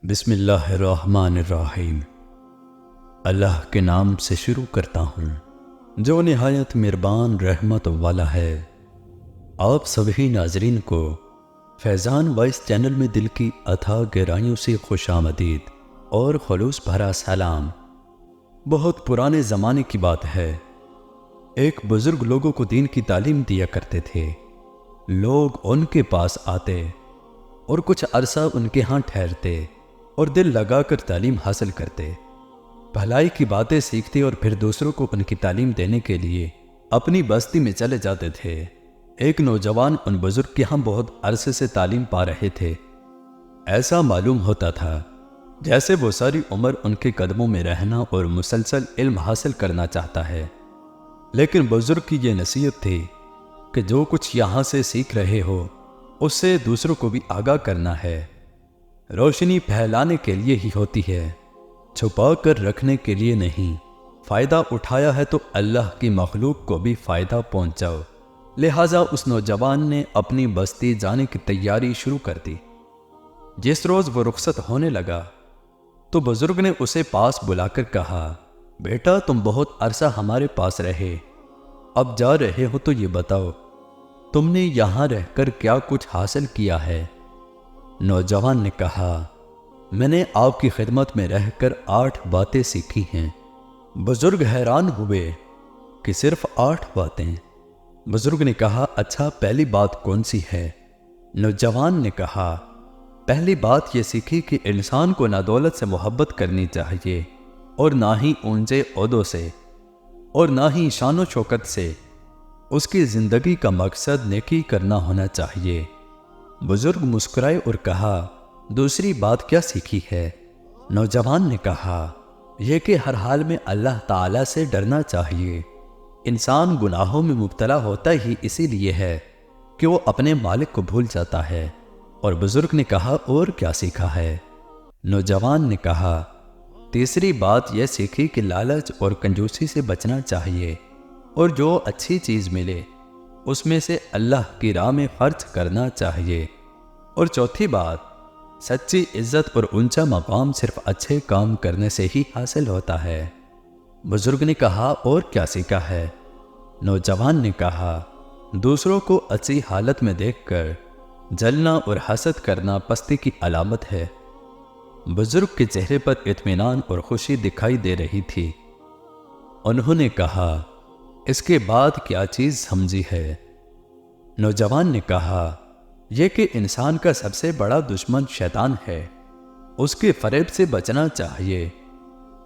بسم اللہ الرحمن الرحیم۔ اللہ کے نام سے شروع کرتا ہوں جو نہایت مہربان رحمت والا ہے۔ آپ سبھی ناظرین کو فیضان وائس چینل میں دل کی اتھاہ گہرائیوں سے خوش آمدید اور خلوص بھرا سلام۔ بہت پرانے زمانے کی بات ہے، ایک بزرگ لوگوں کو دین کی تعلیم دیا کرتے تھے۔ لوگ ان کے پاس آتے اور کچھ عرصہ ان کے ہاں ٹھہرتے اور دل لگا کر تعلیم حاصل کرتے، بھلائی کی باتیں سیکھتے اور پھر دوسروں کو ان کی تعلیم دینے کے لیے اپنی بستی میں چلے جاتے تھے۔ ایک نوجوان ان بزرگ کے ہاں بہت عرصے سے تعلیم پا رہے تھے۔ ایسا معلوم ہوتا تھا جیسے وہ ساری عمر ان کے قدموں میں رہنا اور مسلسل علم حاصل کرنا چاہتا ہے، لیکن بزرگ کی یہ نصیحت تھی کہ جو کچھ یہاں سے سیکھ رہے ہو اس سے دوسروں کو بھی آگاہ کرنا ہے۔ روشنی پھیلانے کے لیے ہی ہوتی ہے، چھپا کر رکھنے کے لیے نہیں۔ فائدہ اٹھایا ہے تو اللہ کی مخلوق کو بھی فائدہ پہنچاؤ۔ لہٰذا اس نوجوان نے اپنی بستی جانے کی تیاری شروع کر دی۔ جس روز وہ رخصت ہونے لگا تو بزرگ نے اسے پاس بلا کر کہا، بیٹا تم بہت عرصہ ہمارے پاس رہے، اب جا رہے ہو تو یہ بتاؤ تم نے یہاں رہ کر کیا کچھ حاصل کیا ہے؟ نوجوان نے کہا، میں نے آپ کی خدمت میں رہ کر 8 باتیں سیکھی ہیں۔ بزرگ حیران ہوئے کہ صرف 8 باتیں؟ بزرگ نے کہا، اچھا پہلی بات کون سی ہے؟ نوجوان نے کہا، پہلی بات یہ سیکھی کہ انسان کو نہ دولت سے محبت کرنی چاہیے اور نہ ہی اونچے عہدوں سے اور نہ ہی شان و شوکت سے۔ اس کی زندگی کا مقصد نیکی کرنا ہونا چاہیے۔ بزرگ مسکرائے اور کہا، دوسری بات کیا سیکھی ہے؟ نوجوان نے کہا، یہ کہ ہر حال میں اللہ تعالیٰ سے ڈرنا چاہیے۔ انسان گناہوں میں مبتلا ہوتا ہی اسی لیے ہے کہ وہ اپنے مالک کو بھول جاتا ہے۔ اور بزرگ نے کہا، اور کیا سیکھا ہے؟ نوجوان نے کہا، تیسری بات یہ سیکھی کہ لالچ اور کنجوسی سے بچنا چاہیے اور جو اچھی چیز ملے اس میں سے اللہ کی راہ میں خرچ کرنا چاہیے۔ اور چوتھی بات، سچی عزت اور اونچا مقام صرف اچھے کام کرنے سے ہی حاصل ہوتا ہے۔ بزرگ نے کہا، اور کیا سیکھا ہے؟ نوجوان نے کہا، دوسروں کو اچھی حالت میں دیکھ کر جلنا اور حسد کرنا پستی کی علامت ہے۔ بزرگ کے چہرے پر اطمینان اور خوشی دکھائی دے رہی تھی۔ انہوں نے کہا، اس کے بعد کیا چیز سمجھی ہے؟ نوجوان نے کہا، یہ کہ انسان کا سب سے بڑا دشمن شیطان ہے، اس کے فریب سے بچنا چاہیے۔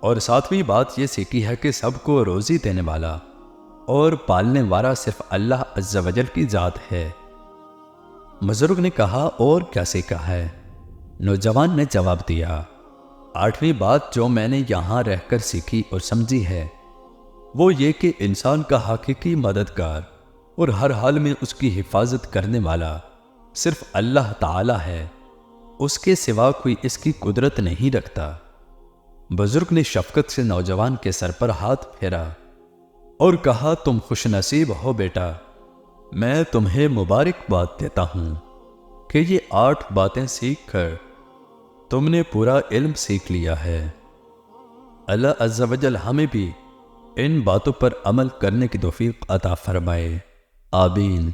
اور 7ویں بات یہ سیکھی ہے کہ سب کو روزی دینے والا اور پالنے والا صرف اللہ عز و جل کی ذات ہے۔ بزرگ نے کہا، اور کیا سیکھا ہے؟ نوجوان نے جواب دیا، 8ویں بات جو میں نے یہاں رہ کر سیکھی اور سمجھی ہے وہ یہ کہ انسان کا حقیقی مددگار اور ہر حال میں اس کی حفاظت کرنے والا صرف اللہ تعالی ہے، اس کے سوا کوئی اس کی قدرت نہیں رکھتا۔ بزرگ نے شفقت سے نوجوان کے سر پر ہاتھ پھیرا اور کہا، تم خوش نصیب ہو بیٹا، میں تمہیں مبارکباد دیتا ہوں کہ یہ 8 باتیں سیکھ کر تم نے پورا علم سیکھ لیا ہے۔ اللہ عز و جل ہمیں بھی ان باتوں پر عمل کرنے کی توفیق عطا فرمائے، آمین۔